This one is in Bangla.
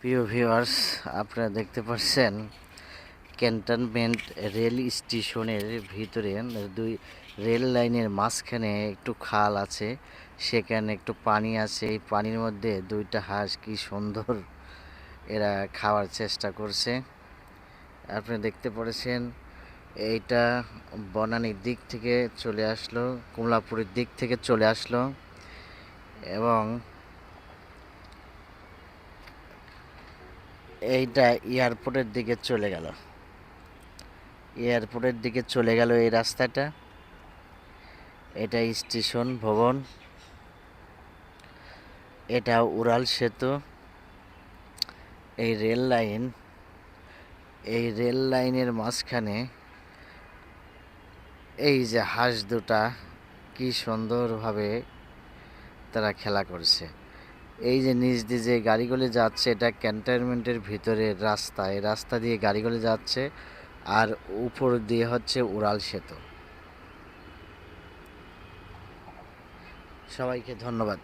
প্রিয় ভিউয়ার্স, আপনারা দেখতে পাচ্ছেন ক্যান্টনমেন্ট রেল স্টেশনের ভিতরে দুই রেল লাইনের মাঝখানে একটু খাল আছে, সেখানে একটু পানি আছে। এই পানির মধ্যে দুইটা হাঁস কি সুন্দর এরা খাওয়ার চেষ্টা করছে। আপনি দেখতে পাচ্ছেন এইটা বনানীর দিক থেকে চলে আসলো, কমলাপুরের দিক থেকে চলে আসলো এবং এইটা এয়ারপোর্টের দিকে চলে গেল। এই রাস্তাটা, এটা স্টেশন ভবন, এটা উড়াল সেতু। এই রেল লাইনের মাঝখানে এই যে হাঁস দুটা কি সুন্দরভাবে তারা খেলা করছে। এই যে নিচ দিয়ে যে গাড়িগুলি যাচ্ছে, এটা ক্যান্টনমেন্টের ভিতরের রাস্তা। এই রাস্তা দিয়ে গাড়িগুলি যাচ্ছে, আর উপর দিয়ে হচ্ছে উড়াল সেতু। সবাইকে ধন্যবাদ।